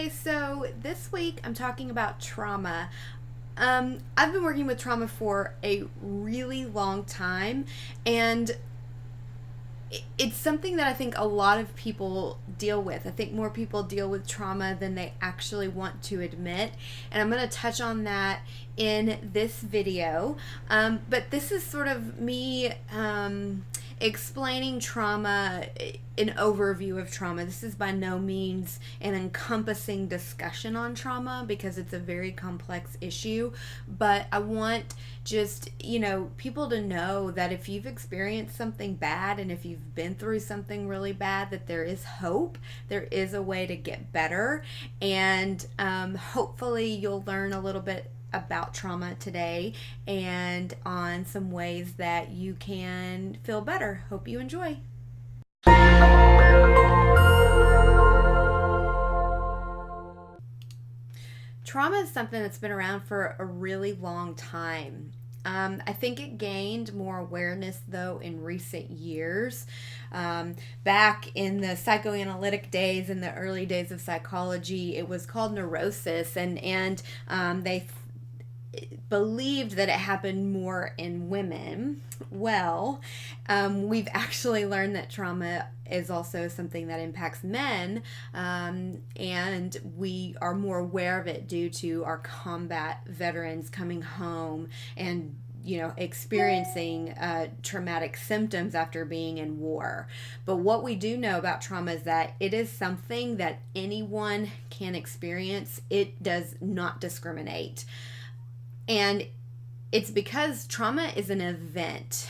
Okay, so this week I'm talking about trauma. I've been working with trauma for a really long time, and it's something that I think a lot of people deal with. I think more people deal with trauma than they actually want to admit, and I'm going to touch on that in this video. But this is sort of me explaining trauma, an overview of trauma. This is by no means an encompassing discussion on trauma because it's a very complex issue, but I want just, people to know that if you've experienced something bad and if you've been through something really bad, that there is hope, there is a way to get better, and hopefully you'll learn a little bit about trauma today and on some ways that you can feel better. Hope you enjoy. Trauma is something that's been around for a really long time. I think it gained more awareness, though, in recent years. Back in the psychoanalytic days, in the early days of psychology, it was called neurosis, and they believed that it happened more in women. Well, we've actually learned that trauma is also something that impacts men, and we are more aware of it due to our combat veterans coming home and experiencing traumatic symptoms after being in war. But what we do know about trauma is that it is something that anyone can experience. It does not discriminate. And it's because trauma is an event.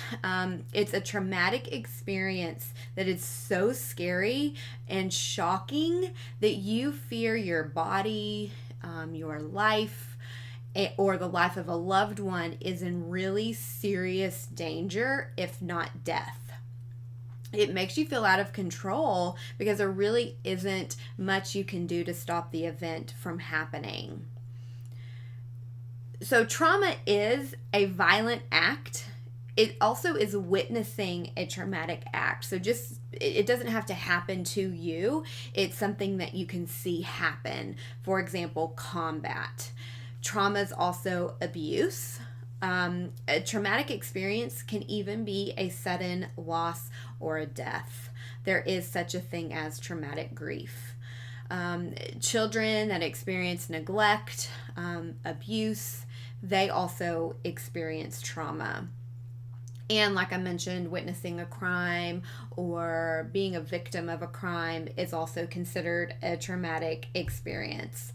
It's a traumatic experience that is so scary and shocking that you fear your body, your life, or the life of a loved one is in really serious danger, if not death. It makes you feel out of control because there really isn't much you can do to stop the event from happening. So trauma is a violent act. It also is witnessing a traumatic act. So it doesn't have to happen to you. It's something that you can see happen. For example, combat. Trauma is also abuse. A traumatic experience can even be a sudden loss or a death. There is such a thing as traumatic grief. Children that experience neglect, abuse, they also experience trauma. And like I mentioned, witnessing a crime or being a victim of a crime is also considered a traumatic experience.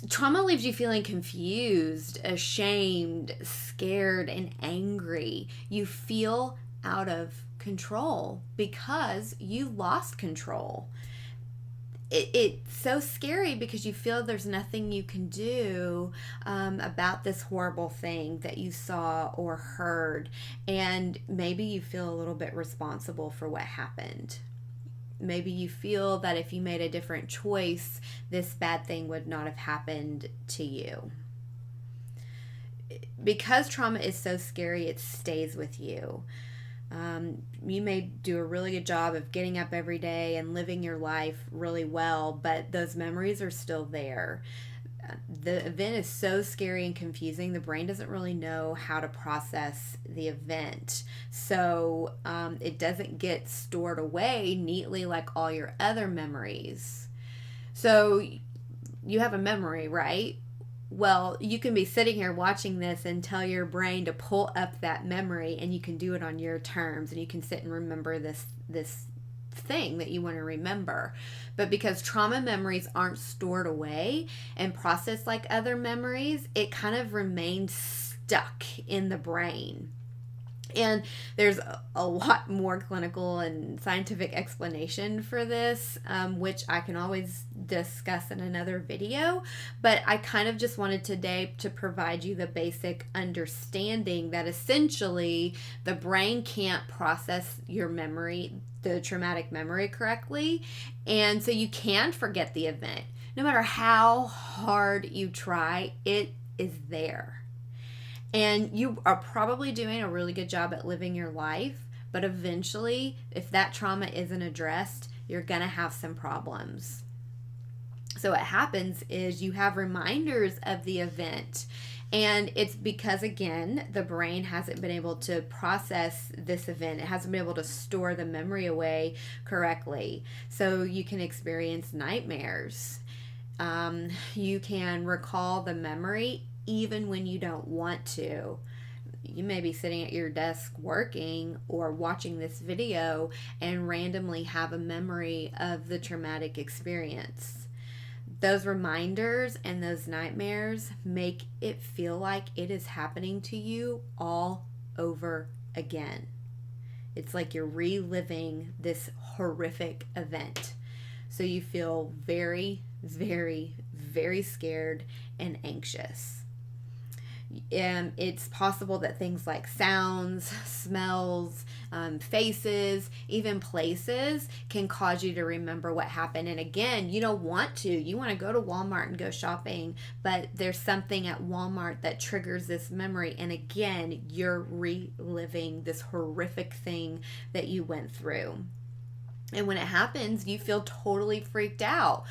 Trauma leaves you feeling confused, ashamed, scared, and angry. You feel out of control because you lost control. It's so scary because you feel there's nothing you can do about this horrible thing that you saw or heard, and maybe you feel a little bit responsible for what happened. Maybe you feel that if you made a different choice, this bad thing would not have happened to you. Because trauma is so scary, it stays with you. You may do a really good job of getting up every day and living your life really well, but those memories are still there. The event is so scary and confusing, the brain doesn't really know how to process the event. So it doesn't get stored away neatly like all your other memories. So you have a memory, right? Well, you can be sitting here watching this and tell your brain to pull up that memory, and you can do it on your terms, and you can sit and remember this thing that you want to remember. But because trauma memories aren't stored away and processed like other memories, it kind of remains stuck in the brain. And there's a lot more clinical and scientific explanation for this, which I can always discuss in another video. But I kind of just wanted today to provide you the basic understanding that essentially the brain can't process your memory, the traumatic memory, correctly. And so you can forget the event. No matter how hard you try, it is there. And you are probably doing a really good job at living your life, but eventually, if that trauma isn't addressed, you're going to have some problems. So what happens is you have reminders of the event. And it's because, again, the brain hasn't been able to process this event. It hasn't been able to store the memory away correctly. So you can experience nightmares. You can recall the memory even when you don't want to. You may be sitting at your desk working or watching this video and randomly have a memory of the traumatic experience. Those reminders and those nightmares make it feel like it is happening to you all over again. It's like you're reliving this horrific event. So you feel very, very, very scared and anxious. It's possible that things like sounds, smells, faces, even places can cause you to remember what happened. And again, you don't want to. You want to go to Walmart and go shopping, but there's something at Walmart that triggers this memory. And again, you're reliving this horrific thing that you went through. And when it happens, you feel totally freaked out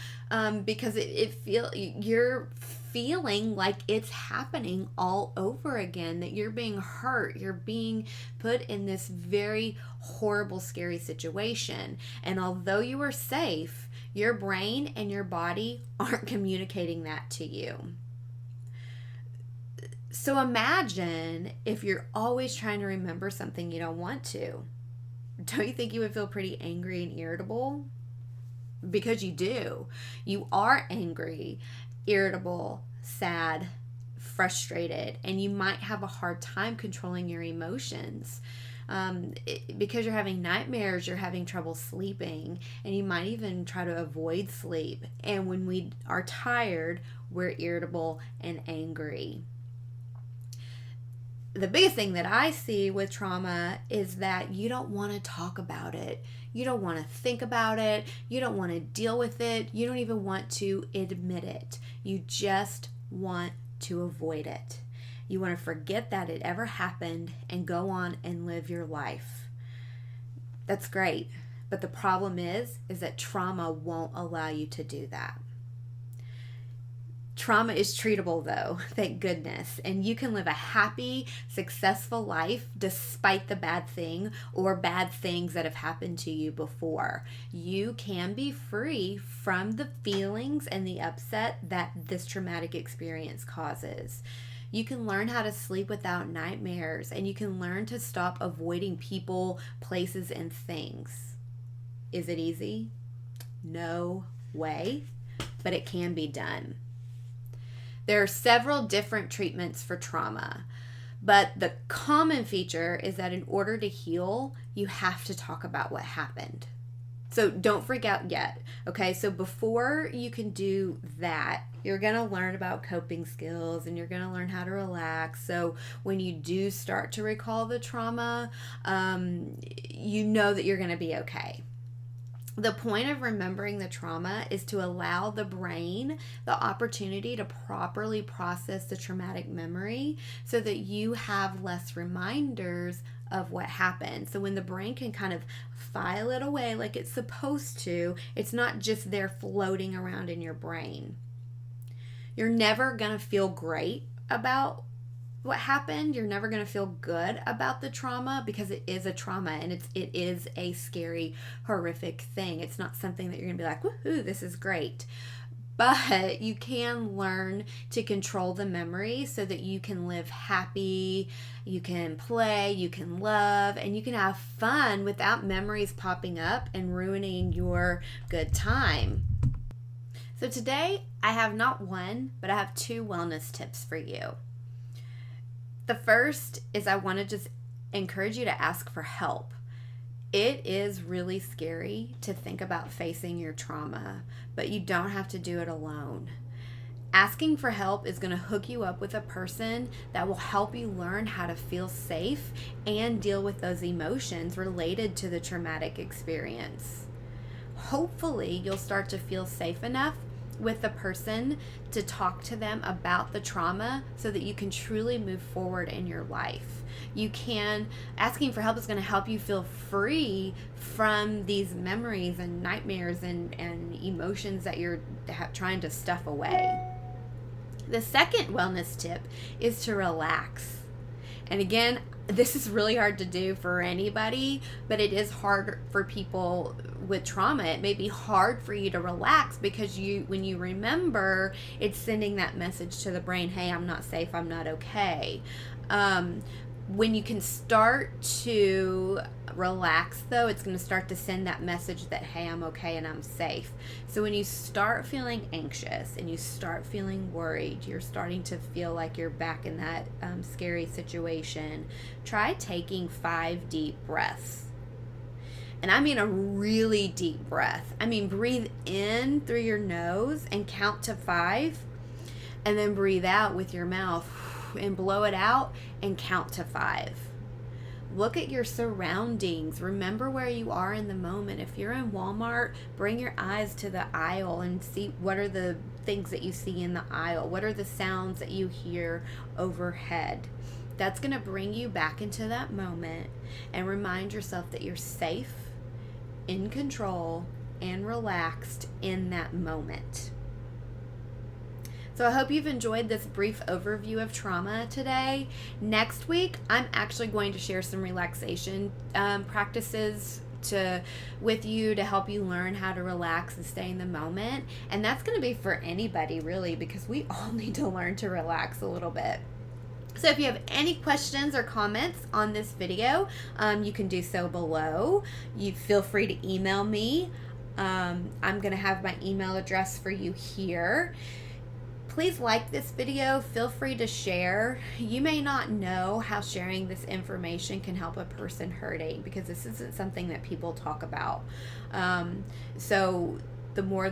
because you're feeling like it's happening all over again, that you're being hurt, you're being put in this very horrible, scary situation. And although you are safe, your brain and your body aren't communicating that to you. So imagine if you're always trying to remember something you don't want to. Don't you think you would feel pretty angry and irritable? Because you do. You are angry, irritable, sad, frustrated, and you might have a hard time controlling your emotions. Because you're having nightmares, you're having trouble sleeping, and you might even try to avoid sleep. And when we are tired, we're irritable and angry. The biggest thing that I see with trauma is that you don't want to talk about it. You don't want to think about it. You don't want to deal with it. You don't even want to admit it. You just want to avoid it. You want to forget that it ever happened and go on and live your life. That's great. But the problem is that trauma won't allow you to do that. Trauma is treatable though, thank goodness, and you can live a happy, successful life despite the bad thing or bad things that have happened to you before. You can be free from the feelings and the upset that this traumatic experience causes. You can learn how to sleep without nightmares, and you can learn to stop avoiding people, places, and things. Is it easy? No way, but it can be done. There are several different treatments for trauma, but the common feature is that in order to heal, you have to talk about what happened. So don't freak out yet, okay? So before you can do that, you're going to learn about coping skills and you're going to learn how to relax. So when you do start to recall the trauma, you know that you're going to be okay. The point of remembering the trauma is to allow the brain the opportunity to properly process the traumatic memory so that you have less reminders of what happened. So when the brain can kind of file it away like it's supposed to, it's not just there floating around in your brain. You're never going to feel great about what happened. You're never going to feel good about the trauma because it is a trauma and it is a scary, horrific thing. It's not something that you're going to be like, woohoo, this is great. But you can learn to control the memory so that you can live happy, you can play, you can love, and you can have fun without memories popping up and ruining your good time. So today I have not one, but I have 2 wellness tips for you. The first is I want to just encourage you to ask for help. It is really scary to think about facing your trauma, but you don't have to do it alone. Asking for help is going to hook you up with a person that will help you learn how to feel safe and deal with those emotions related to the traumatic experience. Hopefully, you'll start to feel safe enough with the person to talk to them about the trauma so that you can truly move forward in your life. Asking for help is going to help you feel free from these memories and nightmares and emotions that you're trying to stuff away. The second wellness tip is to relax. And again, this is really hard to do for anybody, but it is hard for people with trauma. It may be hard for you to relax because when you remember, it's sending that message to the brain, hey, I'm not safe, I'm not okay. When you can start to relax, though, it's going to start to send that message that, hey, I'm okay and I'm safe. So when you start feeling anxious and you start feeling worried, you're starting to feel like you're back in that scary situation, try taking 5 deep breaths. And I mean a really deep breath. I mean, breathe in through your nose and count to 5, and then breathe out with your mouth and blow it out and count to 5. Look at your surroundings. Remember where you are in the moment. If you're in Walmart, bring your eyes to the aisle and see what are the things that you see in the aisle. What are the sounds that you hear overhead? That's going to bring you back into that moment and remind yourself that you're safe, in control, and relaxed in that moment. So I hope you've enjoyed this brief overview of trauma today. Next week, I'm actually going to share some relaxation practices with you to help you learn how to relax and stay in the moment. And that's going to be for anybody, really, because we all need to learn to relax a little bit. So if you have any questions or comments on this video, you can do so below. You feel free to email me. I'm going to have my email address for you here. Please like this video. Feel free to share. You may not know how sharing this information can help a person hurting, because this isn't something that people talk about. So the more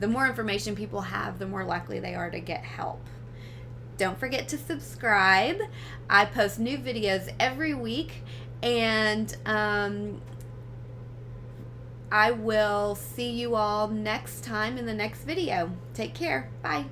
information people have, the more likely they are to get help. Don't forget to subscribe. I post new videos every week, and I will see you all next time in the next video. Take care. Bye.